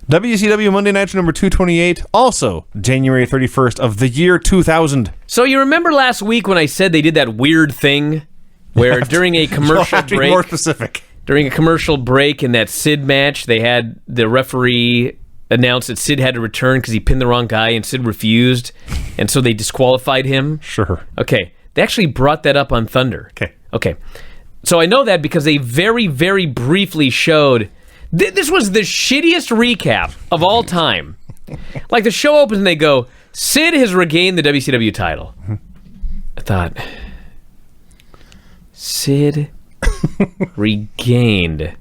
WCW Monday Nitro number 228, also January 31st of the year 2000. So you remember last week when I said they did that weird thing where during a commercial break... Be more specific. During a commercial break in that Sid match, they had the referee announced that Sid had to return because he pinned the wrong guy and Sid refused, and so they disqualified him. Sure. Okay. They actually brought that up on Thunder. Okay. So I know that because they very, very briefly showed... This was the shittiest recap of all time. Like, the show opens and they go, Sid has regained the WCW title. I thought, Sid regained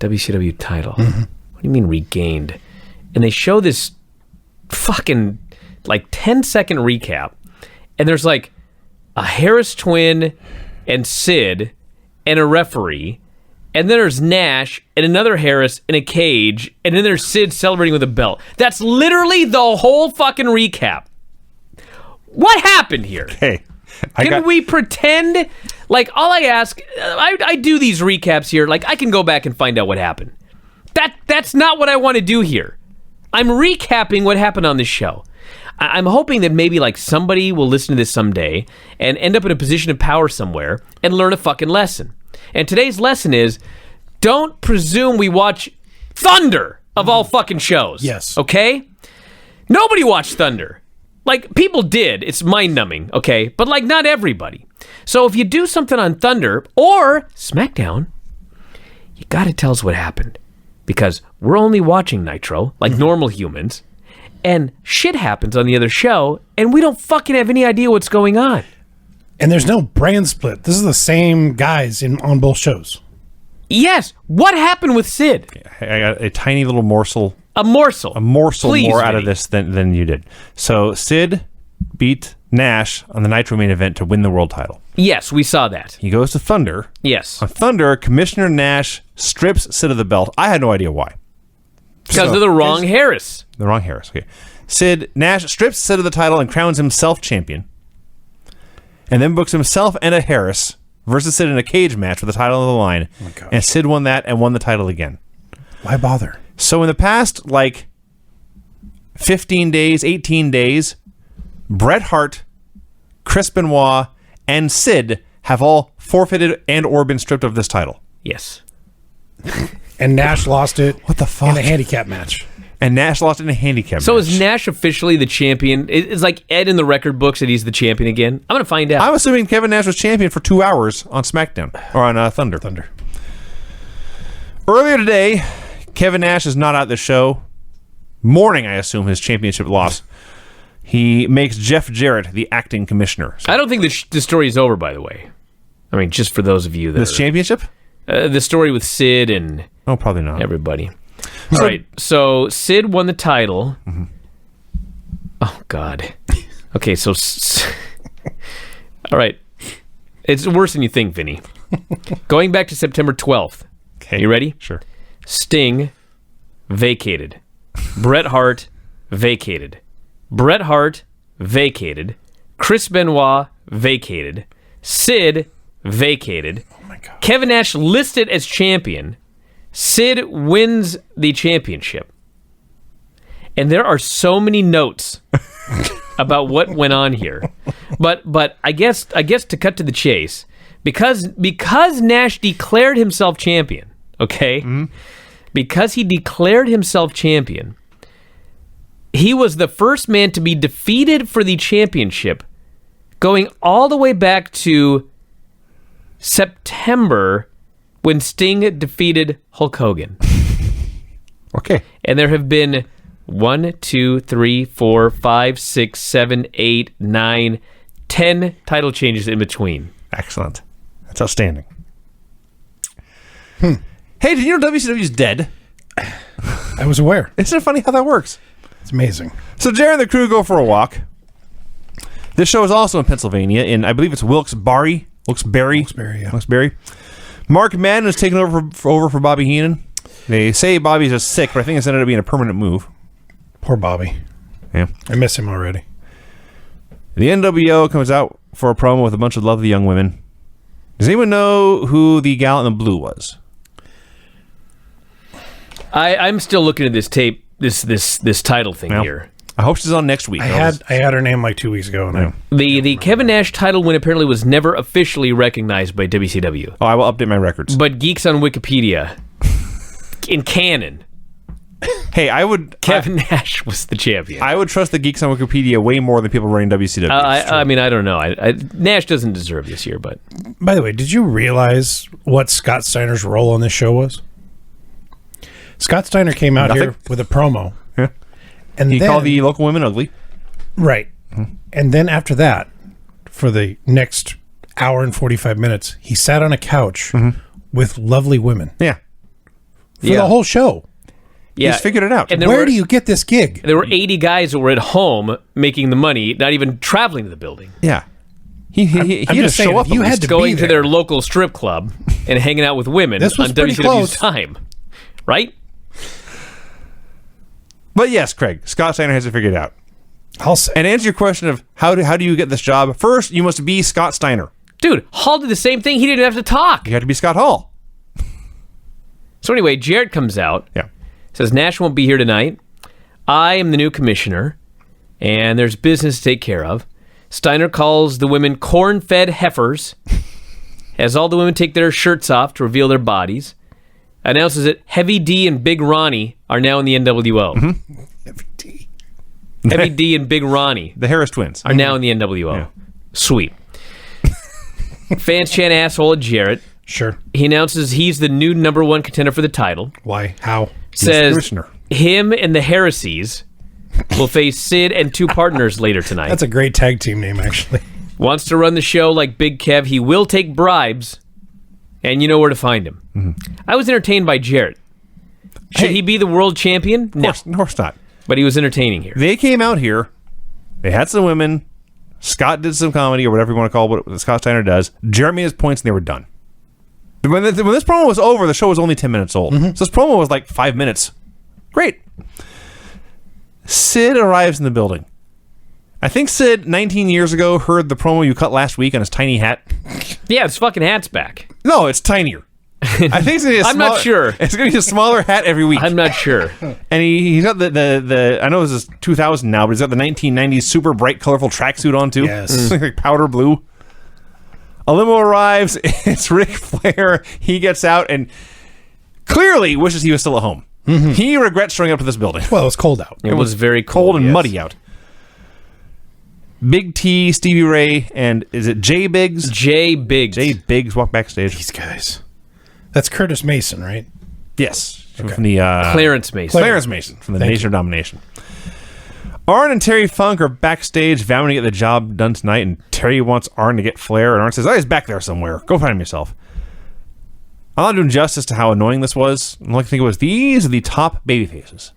WCW title. What do you mean regained? And they show this fucking, like, 10-second recap. And there's, like, a Harris twin and Sid and a referee. And then there's Nash and another Harris in a cage, and then there's Sid celebrating with a belt. That's literally the whole fucking recap. What happened here? Okay. Can we pretend? Like, all I ask, I do these recaps here, like, I can go back and find out what happened. That's not what I want to do here. I'm recapping what happened on this show. I'm hoping that maybe, like, somebody will listen to this someday and end up in a position of power somewhere and learn a fucking lesson. And today's lesson is, don't presume we watch Thunder of all fucking shows. Yes. Okay? Nobody watched Thunder. Like, people did. It's mind-numbing, okay? But, like, not everybody. So if you do something on Thunder or SmackDown, you gotta tell us what happened. Because we're only watching Nitro, like normal humans, and shit happens on the other show, and we don't fucking have any idea what's going on. And there's no brand split. This is the same guys on both shows. Yes. What happened with Sid? I got a tiny little morsel. A morsel. Please, more out of Vinny. this than you did. So Sid beat Nash on the Nitro main event to win the world title. Yes, we saw that. He goes to Thunder. Yes. On Thunder, Commissioner Nash strips Sid of the belt. I had no idea why. Because of the wrong Harris. The wrong Harris. Okay. Nash strips Sid of the title and crowns himself champion. And then books himself and a Harris versus Sid in a cage match with the title on the line. Oh, and Sid won that and won the title again. Why bother? So in the past, like, 15 days, 18 days, Bret Hart, Chris Benoit, and Sid have all forfeited and or been stripped of this title. Yes. And Nash lost it. What the fuck? In a handicap match. And Nash lost in a handicap match. So is Nash officially the champion? Is like Ed in the record books that he's the champion again? I'm going to find out. I'm assuming Kevin Nash was champion for 2 hours on SmackDown. Or on Thunder. Earlier today, Kevin Nash is not at the show. Mourning, I assume, his championship loss. He makes Jeff Jarrett the acting commissioner. So I don't think the story is over, by the way. I mean, just for those of you that this championship? The story with Sid and probably not. Everybody. All right, so Sid won the title. Mm-hmm. Oh, God. Okay, so... all right. It's worse than you think, Vinny. Going back to September 12th. Okay. You ready? Sure. Sting vacated. Bret Hart vacated. Bret Hart vacated. Chris Benoit vacated. Sid vacated. Oh, my God. Kevin Nash listed as champion. Sid wins the championship. And there are so many notes about what went on here. But I guess to cut to the chase, because Nash declared himself champion, okay? Mm-hmm. Because he declared himself champion, he was the first man to be defeated for the championship going all the way back to September when Sting defeated Hulk Hogan. Okay. And there have been 1, 2, 3, 4, 5, 6, 7, 8, 9, 10 title changes in between. Excellent. That's outstanding. Hey, did you know WCW's dead? I was aware. Isn't it funny how that works? It's amazing. So Jared and the crew go for a walk. This show is also in Pennsylvania, in, I believe it's Wilkes-Barre. Wilkes-Barre, yeah. Wilkes-Barre. Mark Madden is taking over for Bobby Heenan. They say Bobby's just sick, but I think it's ended up being a permanent move. Poor Bobby. Yeah. I miss him already. The NWO comes out for a promo with a bunch of lovely young women. Does anyone know who the gal in the blue was? I'm still looking at this tape, this title thing Well, here. I hope she's on next week. I had her name like 2 weeks ago, and The Kevin Nash title win apparently was never officially recognized by WCW. I will update my records. But Geeks on Wikipedia, in canon, Hey, Kevin Nash was the champion. I would trust the geeks on Wikipedia way more than people running WCW. I mean, I don't know. Nash doesn't deserve this year, but by the way, did you realize what Scott Steiner's role on this show was? Scott Steiner came out Nothing. here with a promo. Yeah. And He then, called the local women ugly. Right. And then after that, for the next hour and 45 minutes, he sat on a couch with lovely women Yeah. for the whole show. yeah, He's figured it out. And Where do you get this gig? There were 80 guys that were at home making the money, not even traveling to the building. Yeah. He I'm had to just saying, show up. if you at had least. to Going be to their there. local strip club and hanging out with women This was on pretty WCW's close. time, right? But yes, Craig, Scott Steiner has it figured out. I'll say. And to answer your question of how do you get this job? First, you must be Scott Steiner. Dude, Hall did the same thing. He didn't have to talk. You have to be Scott Hall. So anyway, Jarrett comes out, Yeah. says Nash won't be here tonight. I am the new commissioner, and there's business to take care of. Steiner calls the women corn-fed heifers, has all the women take their shirts off to reveal their bodies, announces that Heavy D and Big Ronnie are now in the NWO. Heavy D and Big Ronnie The Harris twins. are now in the NWO. Yeah. Sweet. Fans chant asshole at Jarrett. Sure. He announces he's the new number one contender for the title. Why? How? Says commissioner. him and the Heresies will face Sid and two partners later tonight. That's a great tag team name, actually. Wants to run the show like Big Kev. He will take bribes, and you know where to find him. I was entertained by Jarrett. Should Hey. he be the world champion? No, Of course not. but he was entertaining here. They came out here. They had some women. Scott did some comedy or whatever you want to call it, what Scott Steiner does. Jarrett made his points and they were done. When this promo was over, the show was only 10 minutes old. So this promo was like 5 minutes. Great. Sid arrives in the building. I think Sid, 19 years ago, heard the promo you cut last week on his tiny hat. Yeah, his fucking hat's back. No, it's tinier. I think it's gonna be I'm not sure. It's going to be a smaller hat every week. I'm not sure. And he's got the I know this is 2000 now, but he's got the 1990s super bright, colorful tracksuit on too. Yes. Like powder blue. A limo arrives. It's Ric Flair. He gets out and clearly wishes he was still at home. He regrets showing up to this building. Well, it's cold out. It was very Cold and yes. muddy out. Big T, Stevie Ray, and is it Jay Biggs? Jay Biggs. Jay Biggs walk backstage. These guys. That's Curtis Mason, right? Yes. From the Clarence Mason. Clarence Mason from the Thank Nation of Domination. Arn and Terry Funk are backstage vowing to get the job done tonight, and Terry wants Arn to get Flair, and Arn says, oh, he's back there somewhere. Go find him yourself. I'm not doing justice to how annoying this was. All I can think was, these are the top baby faces.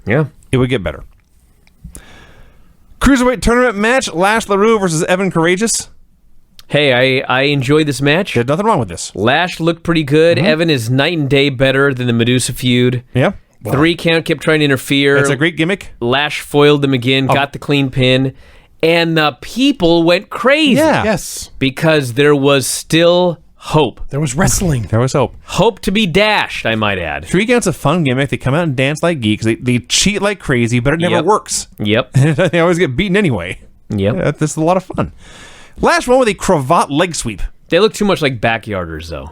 Yeah. It would get better. Cruiserweight tournament match, Lash LaRue versus Evan Courageous. Hey, I enjoyed this match. There's nothing wrong with this. Lash looked pretty good. Evan is night and day better than the Medusa feud. Yeah. 3 count kept trying to interfere. It's a great gimmick. Lash foiled them again, got the clean pin, and the people went crazy. Yeah. Yes. Because there was still hope. There was wrestling. There was hope. Hope to be dashed, I might add. 3 counts a fun gimmick. They come out and dance like geeks. They cheat like crazy, but it never Yep. works. Yep. They always get beaten anyway. Yep. Yeah, this is a lot of fun. Last one with a cravat leg sweep. They look too much like backyarders, though.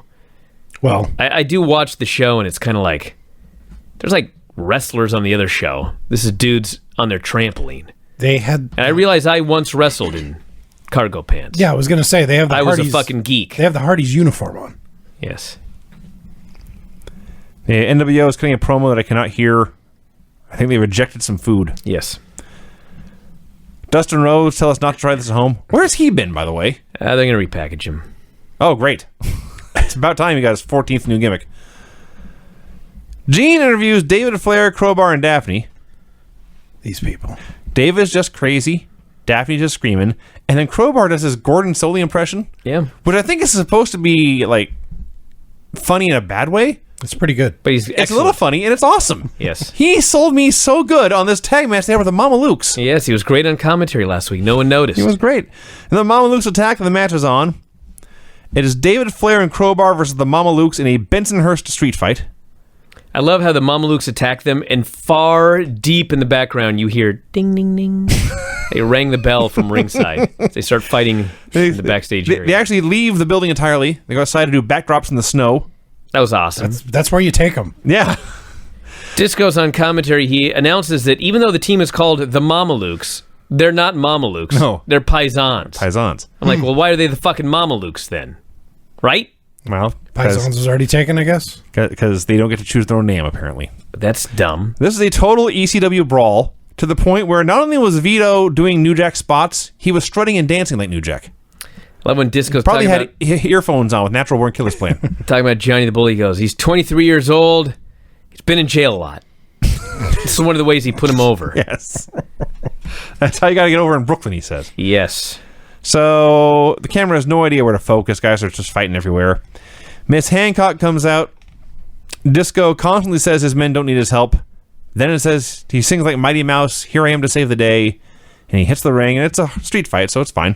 Well, I do watch the show, and it's kind of like there's like wrestlers on the other show. This is dudes on their trampoline. they had. And I realize I once wrestled in cargo pants. Yeah, I was going to say they have the I was Hardy's. a fucking geek. They have the Hardy's uniform on. Yes. The NWO is cutting a promo that I cannot hear. I think they rejected some food. Yes. Dustin Rhodes tell us not to try this at home. Where's he been, by the way? They're going to repackage him. Oh, great. It's about time he got his 14th new gimmick. Gene interviews David Flair, Crowbar, and Daphne. These people. David's just crazy. Daphne's just screaming. And then Crowbar does his Gordon Soley impression, Yeah. which I think is supposed to be, like, funny in a bad way. It's pretty good. But he's It's a little funny, and it's awesome. Yes. He sold me so good on this tag match they had with the Mamalukes. Yes, he was great on commentary last week. No one noticed. He was great. And the Mamalukes attack, and the match is on. It is David Flair and Crowbar versus the Mamalukes in a Bensonhurst street fight. I love how the Mamalukes attack them, and far deep in the background, you hear ding, ding, ding. They rang the bell from ringside. They start fighting in the backstage area. They actually leave the building entirely. They go outside to do backdrops in the snow. That was awesome. That's where you take them. Yeah. Disco's on commentary. He announces that even though the team is called the Mamalukes, they're not Mamalukes. No. They're Paisans. Paisans. I'm like, well, why are they the fucking Mamalukes then? Right? Well, Paisans was already taken, I guess. Because they don't get to choose their own name, apparently. That's dumb. This is a total ECW brawl to the point where not only was Vito doing New Jack spots, he was strutting and dancing like New Jack. I love when Disco's Probably talking had earphones on with Natural Born Killers playing. talking about Johnny the Bully. He goes, he's 23 years old. He's been in jail a lot. This is one of the ways he put him over. Yes. That's how you got to get over in Brooklyn, he says. Yes. So the camera has no idea where to focus. Guys are just fighting everywhere. Miss Hancock comes out. Disco constantly says his men don't need his help. Then it says he sings like Mighty Mouse, "Here I am to save the day," and he hits the ring, and it's a street fight, so it's fine.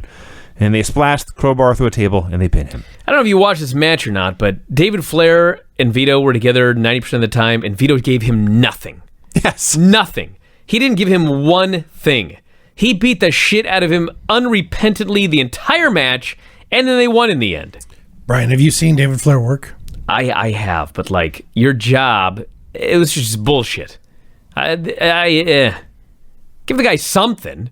And they splash the crowbar through a table, and they pin him. I don't know if you watched this match or not, but David Flair and Vito were together 90% of the time, and Vito gave him nothing. Yes. Nothing. He didn't give him one thing. He beat the shit out of him unrepentantly the entire match, and then they won in the end. Brian, have you seen David Flair work? I have, but like your job, it was just bullshit. Give the guy something.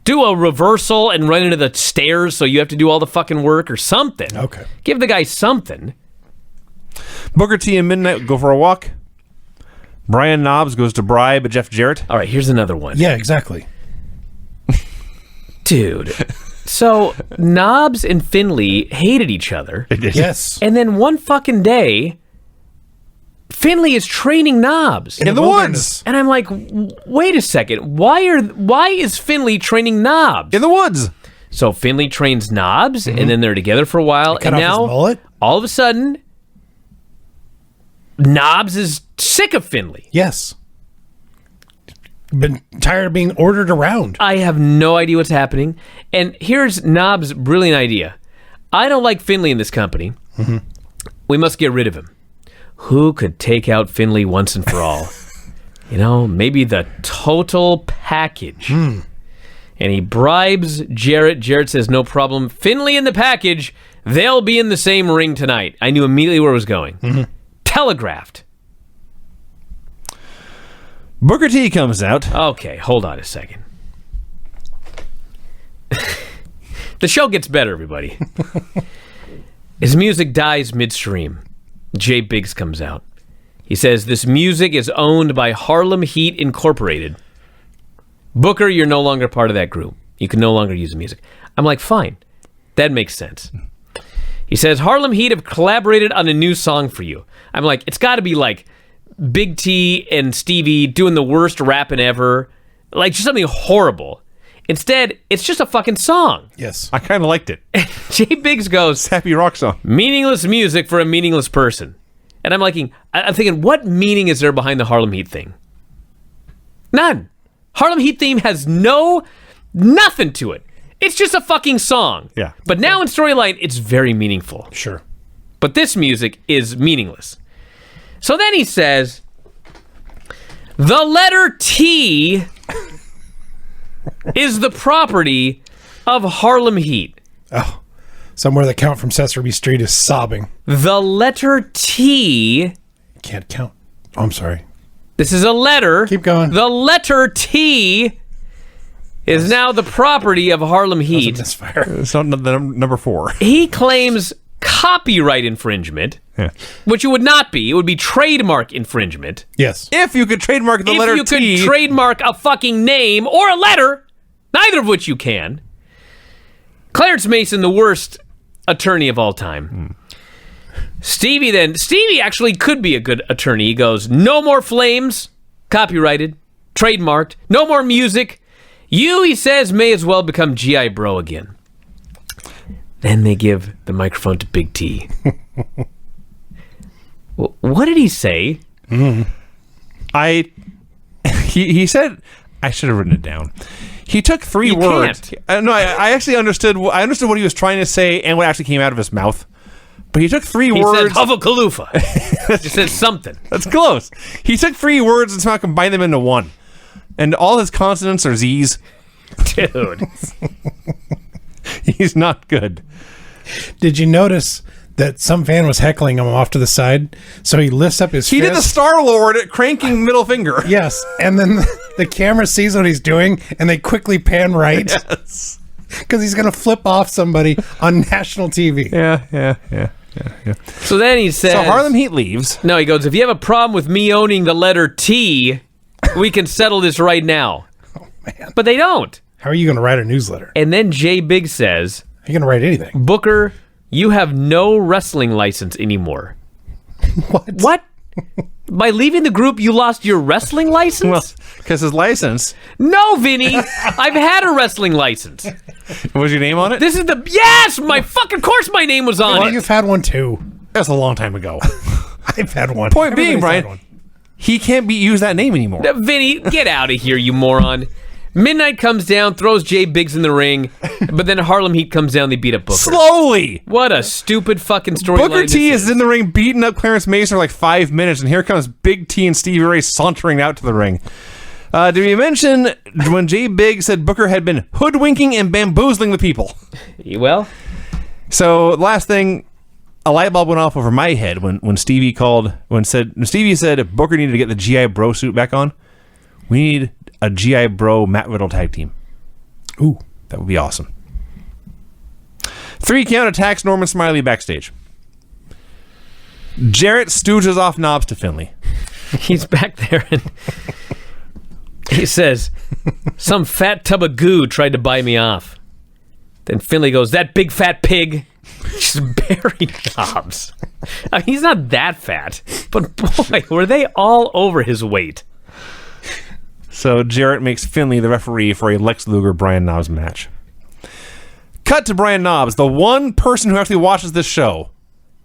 Do a reversal and run into the stairs so you have to do all the fucking work or something. Okay. Give the guy something. Booker T and Midnight go for a walk. Brian Knobbs goes to bribe Jeff Jarrett. All right, here's another one. Yeah, exactly. Dude. So, Knobbs and Finley hated each other. Yes. And then one fucking day, Finley is training Knobbs. In the woods. And I'm like, wait a second. Why is Finley training Knobbs? In the woods. So Finley trains Knobbs, and then they're together for a while. Cut And off his now, mullet? all of a sudden, Knobbs is sick of Finley. Yes. Been tired of being ordered around. I have no idea what's happening. And here's Knobbs' brilliant idea. I don't like Finley in this company. Mm-hmm. We must get rid of him. Who could take out Finley once and for all? You know, maybe the total package. And he bribes Jarrett. Jarrett says, no problem. Finley in the package. They'll be in the same ring tonight. I knew immediately where it was going. Mm-hmm. Telegraphed. Booker T comes out. Okay, hold on a second. The show gets better, everybody. His music dies midstream. Jay Biggs comes out. He says, this music is owned by Harlem Heat Incorporated. Booker, you're no longer part of that group. You can no longer use the music. I'm like, fine. That makes sense. He says, Harlem Heat have collaborated on a new song for you. I'm like, it's got to be like Big T and Stevie doing the worst rapping ever. Like, just something horrible. Instead, it's just a fucking song. Yes. I kind of liked it. Jay Biggs goes, Happy rock song. meaningless music for a meaningless person. And I'm thinking, what meaning is there behind the Harlem Heat thing? None. Harlem Heat theme has nothing to it. It's just a fucking song. Yeah. But now in storyline, it's very meaningful. Sure. But this music is meaningless. So then he says, the letter T is the property of Harlem Heat. Oh, somewhere the count from Sesame Street is sobbing. The letter T. Can't count. Oh, I'm sorry. This is a letter. Keep going. The letter T is now the property of Harlem Heat. Misfire. It's not number 4. He claims copyright infringement, Yeah. which it would not be. It would be trademark infringement. Yes. If you could trademark the If letter you T. could trademark a fucking name or a letter, neither of which you can. Clarence Mason, the worst attorney of all time. Stevie actually could be a good attorney. He goes, no more flames, copyrighted, trademarked, no more music. You, he says, may as well become G.I. Bro again. Then they give the microphone to Big T. What did he say? He said, I should have written it down. He took 3 You words. can't. No, I actually understood. I understood what he was trying to say and what actually came out of his mouth. But he took 3 He words. said Huvakalufa. He said something. That's close. He took 3 words and somehow combined them into one. And all his consonants are Z's. Dude. He's not good. Did you notice that some fan was heckling him off to the side? So he lifts up his He fist. did the Star-Lord cranking middle finger. Yes, and then the camera sees what he's doing, and they quickly pan right. Yes. Because he's going to flip off somebody on national TV. Yeah. So then he says... So Harlem Heat leaves. No, he goes, if you have a problem with me owning the letter T, we can settle this right now. Oh, man. But they don't. How are you going to write a newsletter? And then Jay Big says, Are you going to write anything? Booker, you have no wrestling license anymore. What? By leaving the group, you lost your wrestling license? Well, because his license. No, Vinny. I've had a wrestling license. What was your name on it? This is the... Yes! My fucking course my name was on Well, it. you've had one too. That's a long time ago. I've had one. Point being, Everybody's had Brian, one. he can't use that name anymore. Vinny, get out of here, you moron. Midnight comes down, throws Jay Biggs in the ring, but then Harlem Heat comes down, they beat up Booker. Slowly. What a stupid fucking storyline. Booker T this is in the ring beating up Clarence Mason for like 5 minutes, and here comes Big T and Stevie Ray sauntering out to the ring. Did we mention when Jay Biggs said Booker had been hoodwinking and bamboozling the people? Well, So last thing, a light bulb went off over my head when Stevie said Booker needed to get the GI Bro suit back on. We need a GI Bro Matt Riddle tag team. Ooh. That would be awesome. 3 count attacks Norman Smiley backstage. Jarrett stooges off knobs to Finley. he's back there and he says, some fat tub of goo tried to buy me off. Then Finley goes, that big fat pig. Just burying knobs. I mean, he's not that fat, but boy, were they all over his weight. So Jarrett makes Finley the referee for a Lex Luger Brian Knobbs match. Cut to Brian Knobbs, the one person who actually watches this show.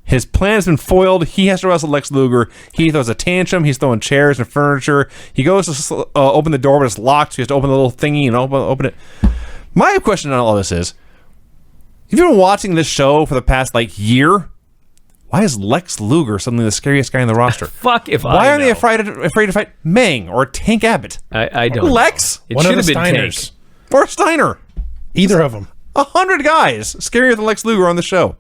His plan has been foiled. He has to wrestle Lex Luger. He throws a tantrum. He's throwing chairs and furniture. He goes to open the door, but it's locked, so he has to open the little thingy and open it. My question on all this is, if you've been watching this show for the past, year, why is Lex Luger suddenly the scariest guy in the roster? Fuck if Why I aren't know. they afraid to fight Meng or Tank Abbott? I don't know. Lex? It One should of have the been Steiners. Tank. Or Steiner? Either of them. 100 guys scarier than Lex Luger on the show.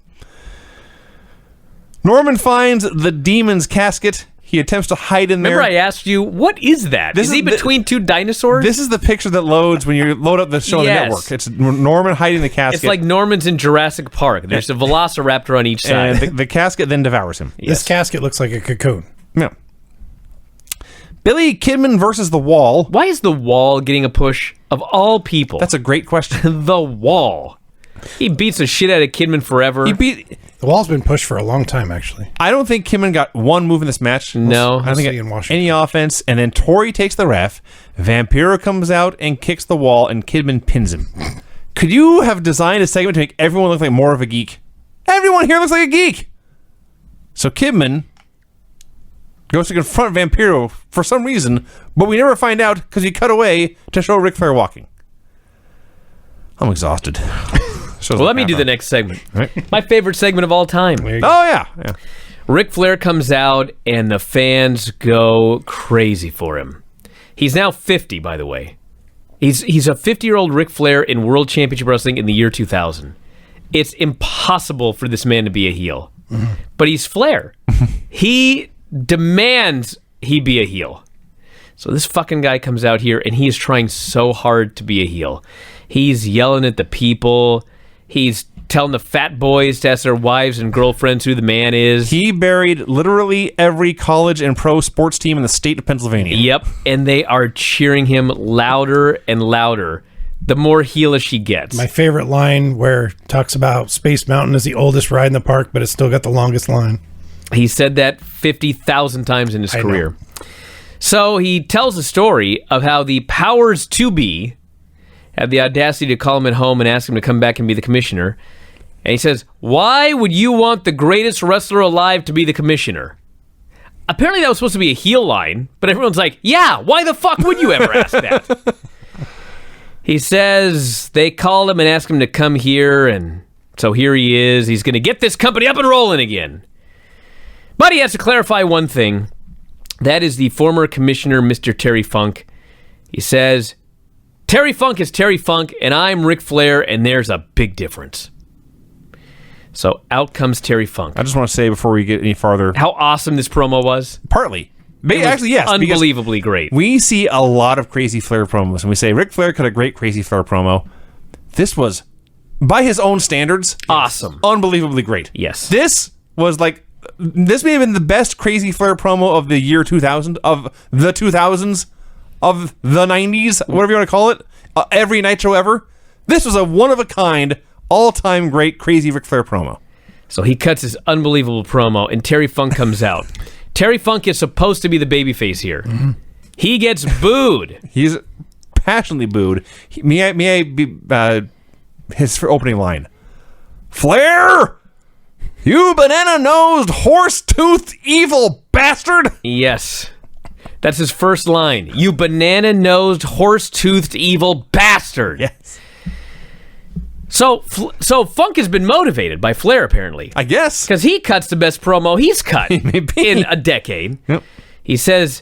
Norman finds the demon's casket. He attempts to hide in there. Remember I asked you, what is that? This Is he is the- between two dinosaurs? This is the picture that loads when you load up the show on the Yes. network. It's Norman hiding the casket. It's like Norman's in Jurassic Park. There's a velociraptor on each and side. the casket then devours him. This casket looks like a cocoon. Yeah. Billy Kidman versus The Wall. Why is the Wall getting a push of all people? That's a great question. the Wall. He beats the shit out of Kidman forever. He beat. The wall's been pushed for a long time, actually. I don't think Kidman got one move in this match. No. I don't see think in Washington. any offense. And then Tori takes the ref. Vampiro comes out and kicks The Wall, and Kidman pins him. Could you have designed a segment to make everyone look like more of a geek? Everyone here looks like a geek. So Kidman goes to confront Vampiro for some reason, but we never find out because he cut away to show Ric Flair walking. I'm exhausted. well, let me do the next segment. Right. My favorite segment of all time. There you go. Oh, yeah. Ric Flair comes out, and the fans go crazy for him. He's now 50, by the way. He's a 50-year-old Ric Flair in World Championship Wrestling in the year 2000. It's impossible for this man to be a heel. But he's Flair. He demands he be a heel. So this fucking guy comes out here, and he is trying so hard to be a heel. He's yelling at the people. He's telling the fat boys to ask their wives and girlfriends who the man is. He buried literally every college and pro sports team in the state of Pennsylvania. Yep, and they are cheering him louder and louder the more heelish he gets. My favorite line where it talks about Space Mountain is the oldest ride in the park, but it's still got the longest line. He said that 50,000 times in his I career. know. So he tells a story of how the powers to be had the audacity to call him at home and ask him to come back and be the commissioner. And he says, why would you want the greatest wrestler alive to be the commissioner? Apparently that was supposed to be a heel line, but everyone's like, yeah, why the fuck would you ever ask that? He says they called him and asked him to come here, and So here he is. He's going to get this company up and rolling again. But he has to clarify one thing. That is the former commissioner, Mr. Terry Funk. He says, Terry Funk is Terry Funk, and I'm Ric Flair, and there's a big difference. So out comes Terry Funk. I just want to say before we get any farther, How awesome this promo was. partly. Actually, yes. Unbelievably great. We see a lot of Crazy Flair promos, and we say Ric Flair cut a great Crazy Flair promo. This was, by his own standards, Awesome. unbelievably great. Yes. This was like, this may have been the best Crazy Flair promo of the year 2000, of the 2000s, of the 90s, whatever you want to call it, every Nitro ever. This was a one-of-a-kind, all-time great Crazy Ric Flair promo. So he cuts his unbelievable promo, and Terry Funk comes out. Terry Funk is supposed to be the babyface here. Mm-hmm. He gets booed. He's passionately booed. May I be his opening line? Flair, you banana-nosed, horse-toothed, evil bastard. Yes. That's his first line. You banana-nosed, horse-toothed, evil bastard. Yes. So Funk has been motivated by Flair, apparently. I guess. Because he cuts the best promo he's cut Maybe. in a decade. Yep. He says,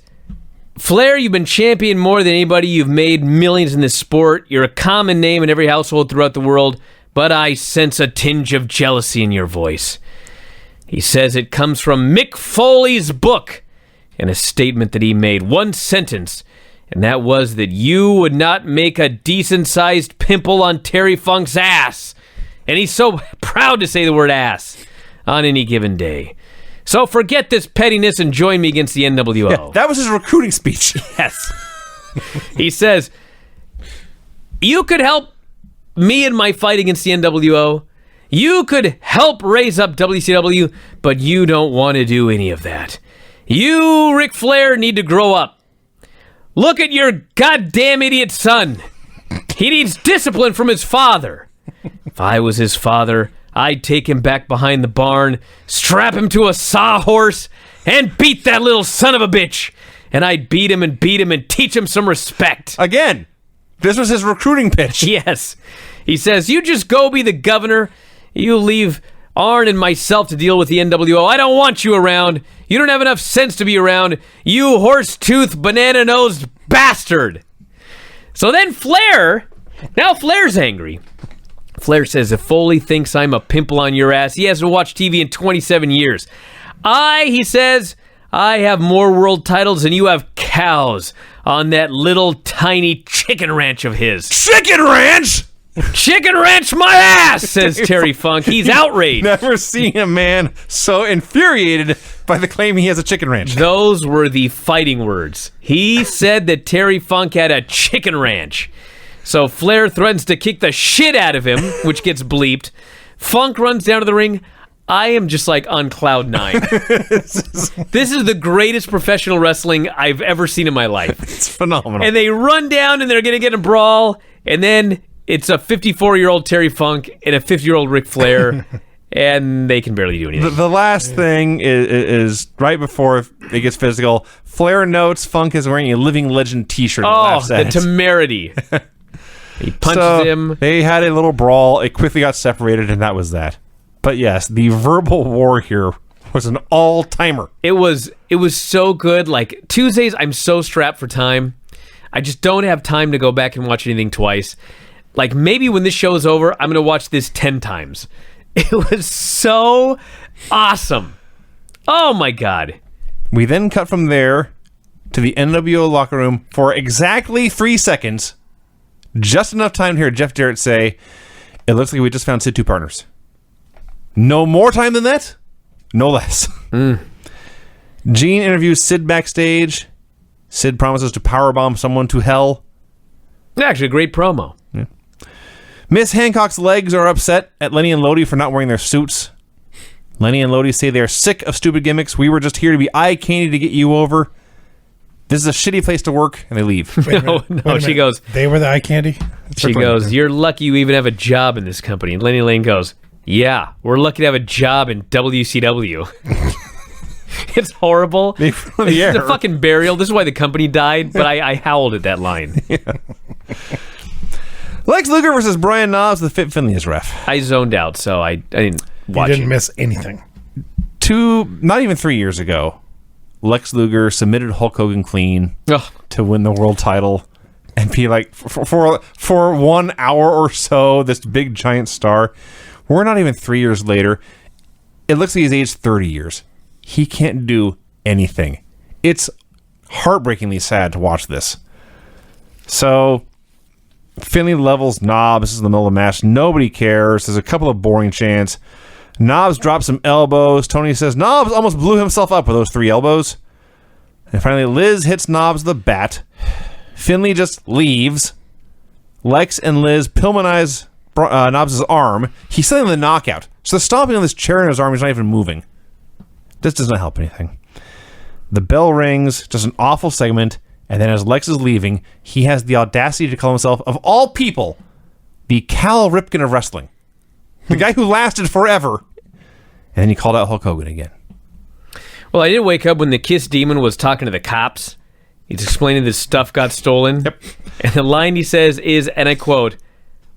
Flair, you've been champion more than anybody. You've made millions in this sport. You're a common name in every household throughout the world, but I sense a tinge of jealousy in your voice. He says it comes from Mick Foley's book and a statement that he made. One sentence, and that was that you would not make a decent-sized pimple on Terry Funk's ass. And he's so proud to say the word ass on any given day. So forget this pettiness and join me against the NWO. Yeah, that was his recruiting speech. Yes. He says, you could help me in my fight against the NWO. You could help raise up WCW, but you don't want to do any of that. You, Ric Flair, need to grow up. Look at your goddamn idiot son. He needs discipline from his father. If I was his father, I'd take him back behind the barn, strap him to a sawhorse, and beat that little son of a bitch. And I'd beat him and teach him some respect. Again, this was his recruiting pitch. Yes. He says, you just go be the governor. You leave Arn and myself to deal with the NWO. I don't want you around. You don't have enough sense to be around. You horse-toothed, banana-nosed bastard. So then Flair's angry. Flair says, if Foley thinks I'm a pimple on your ass, he hasn't watched TV in 27 years. He says, I have more world titles than you have cows on that little tiny chicken ranch of his. Chicken ranch? Chicken ranch my ass, says Terry Funk. He's outraged. Never seen a man so infuriated by the claim he has a chicken ranch. Those were the fighting words. He said that Terry Funk had a chicken ranch. So Flair threatens to kick the shit out of him, which gets bleeped. Funk runs down to the ring. I am just like on cloud nine. This is the greatest professional wrestling I've ever seen in my life. It's phenomenal. And they run down and they're going to get a brawl. And then it's a 54-year-old Terry Funk and a 50-year-old Ric Flair. And they can barely do anything. The last thing is right before it gets physical. Flair notes Funk is wearing a Living Legend t-shirt. Oh, the temerity. He punches him. They had a little brawl. It quickly got separated, and that was that. But yes, the verbal war here was an all-timer. It was so good. Like, Tuesdays, I'm so strapped for time. I just don't have time to go back and watch anything twice. Like, maybe when this show is over, I'm going to watch this 10 times. It was so awesome. Oh, my God. We then cut from there to the NWO locker room for exactly 3 seconds. Just enough time to hear Jeff Jarrett say, it looks like we just found Sid 2 partners. No more time than that, no less. Gene interviews Sid backstage. Sid promises to powerbomb someone to hell. Actually, a great promo. Yeah. Miss Hancock's legs are upset at Lenny and Lodi for not wearing their suits. Lenny and Lodi say they're sick of stupid gimmicks. We were just here to be eye candy to get you over. This is a shitty place to work, and they leave. No, she goes, they were the eye candy? She goes, you're lucky you even have a job in this company. And Lenny Lane goes, yeah, we're lucky to have a job in WCW. It's horrible. It's a fucking burial. This is why the company died, but I howled at that line. Yeah. Lex Luger versus Brian Knobbs, the Fit Finley is ref. I zoned out, so I didn't You watch didn't it. miss anything. Not even 3 years ago, Lex Luger submitted Hulk Hogan clean Ugh. to win the world title and be like, for 1 hour or so, this big giant star. We're not even 3 years later. It looks like he's aged 30 years. He can't do anything. It's heartbreakingly sad to watch this. So, Finley levels Knobbs in the middle of the match. Nobody cares. There's a couple of boring chants. Knobbs drops some elbows. Tony says Knobbs almost blew himself up with those 3 elbows. And finally, Liz hits Knobbs with the bat. Finley just leaves. Lex and Liz Pillmanize Knobbs' arm. He's still in the knockout. So the stomping on this chair in his arm is not even moving. This does not help anything. The bell rings, just an awful segment, and then as Lex is leaving, he has the audacity to call himself, of all people, the Cal Ripken of wrestling. The guy who lasted forever. And then he called out Hulk Hogan again. Well, I did wake up when the Kiss Demon was talking to the cops. He's explaining this stuff got stolen. Yep. And the line he says is, and I quote,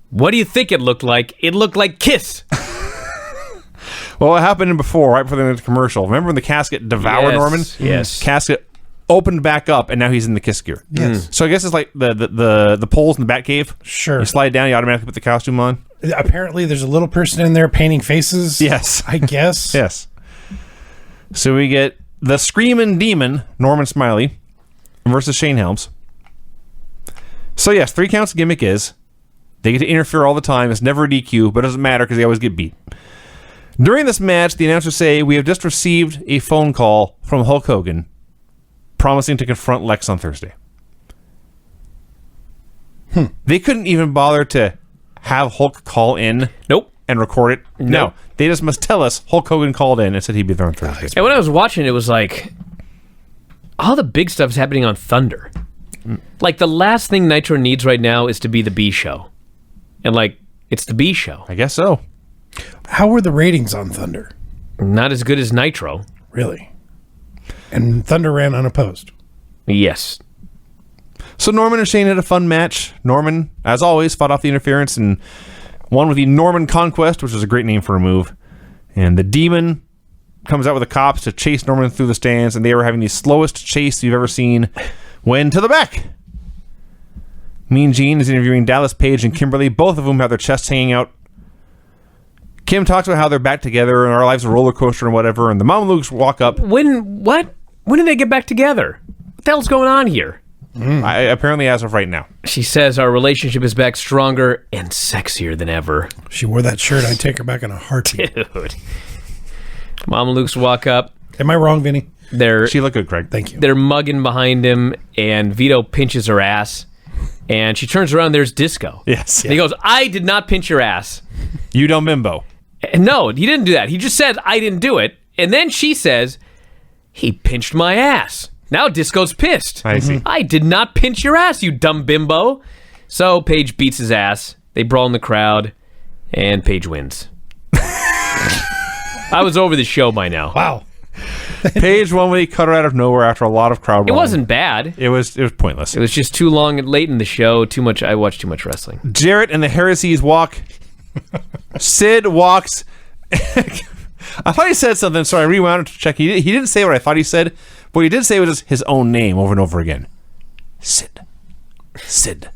"What do you think it looked like? It looked like Kiss." Well, what happened before, right before the end of the commercial? Remember when the casket devoured Yes, Norman? yes. Casket opened back up, and now he's in the Kiss gear. Yes. So I guess it's like the poles in the Batcave. Sure. You slide down, you automatically put the costume on. Apparently, there's a little person in there painting faces. Yes. I guess. Yes. So we get the Screaming Demon, Norman Smiley, versus Shane Helms. So yes, 3 counts gimmick is they get to interfere all the time. It's never a DQ, but it doesn't matter because they always get beat. During this match, the announcers say, "We have just received a phone call from Hulk Hogan promising to confront Lex on Thursday." They couldn't even bother to have Hulk call in Nope. and record it. No. No. They just must tell us Hulk Hogan called in and said he'd be there on Thursday. And when I was watching it was like, all the big stuff is happening on Thunder. Like, the last thing Nitro needs right now is to be the B show. And, like, it's the B show. I guess so. How were the ratings on Thunder? Not as good as Nitro. Really? And Thunder ran unopposed. Yes. So Norman and Shane had a fun match. Norman, as always, fought off the interference and won with the Norman Conquest, which is a great name for a move. And the Demon comes out with the cops to chase Norman through the stands, and they were having the slowest chase you've ever seen when to the back. Mean Gene is interviewing Dallas Page and Kimberly, both of whom have their chests hanging out. Kim talks about how they're back together and our life's a roller coaster and whatever, and the Mamalukes walk up. What? When did they get back together? What the hell's going on here? Apparently as of right now. She says our relationship is back stronger and sexier than ever. If she wore that shirt, I'd take her back in a heartbeat. Dude. Mamalukes walk up. Am I wrong, Vinny? She looked good, Craig. Thank you. They're mugging behind him, and Vito pinches her ass. And she turns around, there's Disco. Yes. And he goes, "I did not pinch your ass." You don't bimbo. And no, he didn't do that. He just said, "I didn't do it." And then she says, "He pinched my ass." Now Disco's pissed. I see. "I did not pinch your ass, you dumb bimbo." So Paige beats his ass. They brawl in the crowd, and Paige wins. I was over the show by now. Wow. Paige won when he cut her out of nowhere after a lot of crowd It brawling. wasn't bad. It was pointless. It was just too long and late in the show. Too much. I watched too much wrestling. Jarrett and the Heresies walk. Sid walks. I thought he said something, so I rewound it to check. He didn't say what I thought he said. But what he did say was his own name over and over again. Sid. Sid.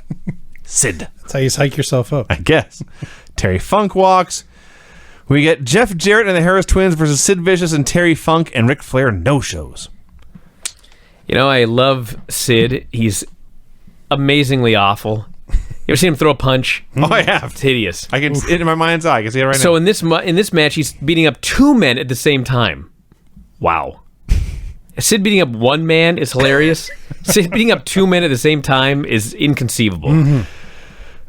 Sid. That's how you psych yourself up. I guess. Terry Funk walks. We get Jeff Jarrett and the Harris Twins versus Sid Vicious and Terry Funk, and Ric Flair no-shows. You know, I love Sid. He's amazingly awful. You ever seen him throw a punch? Oh, I have. It's hideous. I can see it in my mind's eye. I can see it right So now. in this match, he's beating up 2 men at the same time. Wow. Sid beating up 1 man is hilarious. Sid beating up 2 men at the same time is inconceivable. Mm-hmm.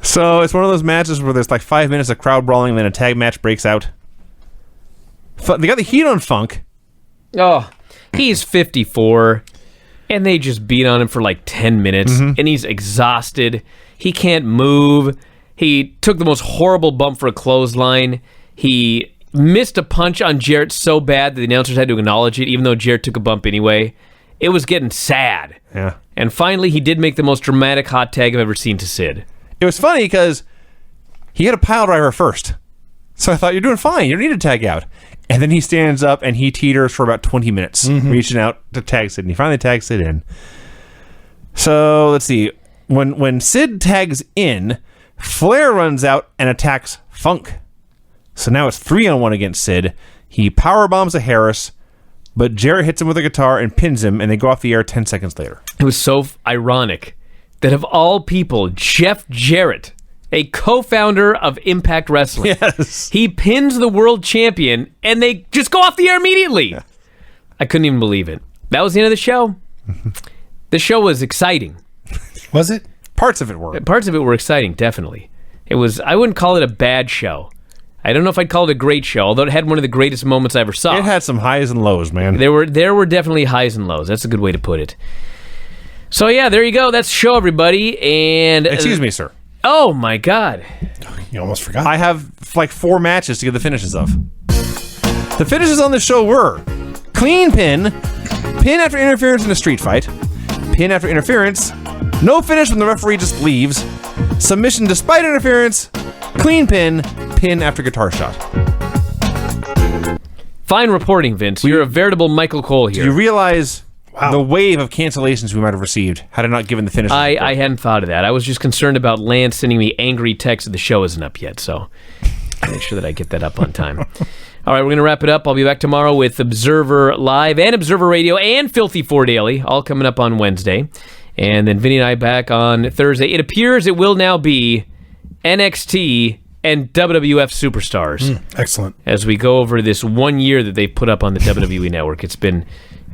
So it's one of those matches where there's like 5 minutes of crowd brawling, and then a tag match breaks out. They got the heat on Funk. Oh, he's 54, and they just beat on him for like 10 minutes, and he's exhausted. He can't move. He took the most horrible bump for a clothesline. He missed a punch on Jarrett so bad that the announcers had to acknowledge it, even though Jarrett took a bump anyway. It was getting sad. Yeah. And finally, he did make the most dramatic hot tag I've ever seen to Sid. It was funny because He had a pile driver first. So I thought, you're doing fine. You don't need to tag out. And then he stands up and he teeters for about 20 minutes, reaching out to tag Sid. And he finally tags Sid in. So let's see. When Sid tags in, Flair runs out and attacks Funk. So now it's 3-on-1 against Sid. He powerbombs a Harris, but Jarrett hits him with a guitar and pins him, and they go off the air 10 seconds later. It was so ironic that of all people, Jeff Jarrett, a co-founder of Impact Wrestling, Yes. he pins the world champion, and they just go off the air immediately. Yeah. I couldn't even believe it. That was the end of the show. The show was exciting. Was it? Parts of it were. Parts of it were exciting, definitely. It was. I wouldn't call it a bad show. I don't know if I'd call it a great show, although it had one of the greatest moments I ever saw. It had some highs and lows, man. There were definitely highs and lows. That's a good way to put it. So yeah, there you go. That's the show, everybody. And Excuse me, sir. Oh my God. You almost forgot. I have like 4 matches to get the finishes of. The finishes on the show were clean pin, pin after interference in a street fight, pin after interference, no finish when the referee just leaves, submission despite interference, clean pin, pin after guitar shot. Fine reporting, Vince. You're a veritable Michael Cole here. Do you realize the wave of cancellations we might have received had I not given the finish? I hadn't thought of that. I was just concerned about Lance sending me angry texts that the show isn't up yet, so I'll make sure that I get that up on time. All right, we're going to wrap it up. I'll be back tomorrow with Observer Live and Observer Radio and Filthy 4 Daily, all coming up on Wednesday. And then Vinny and I back on Thursday. It appears it will now be NXT and WWF Superstars. Excellent. As we go over this 1 year that they've put up on the WWE Network. It's been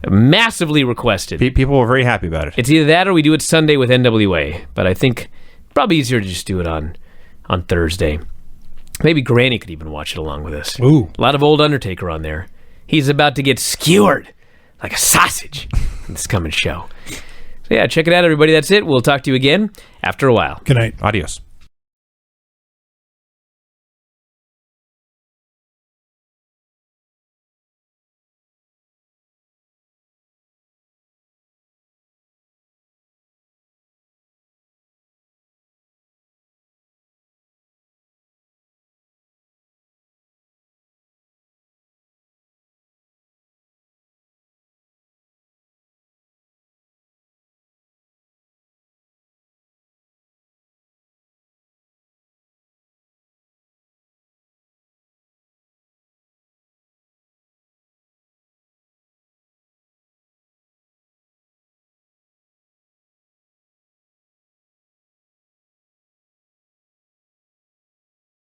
massively requested. People were very happy about it. It's either that or we do it Sunday with NWA. But I think probably easier to just do it on Thursday. Maybe Granny could even watch it along with us. Ooh. A lot of old Undertaker on there. He's about to get skewered like a sausage in this coming show. So yeah, check it out, everybody. That's it. We'll talk to you again after a while. Good night. Adios.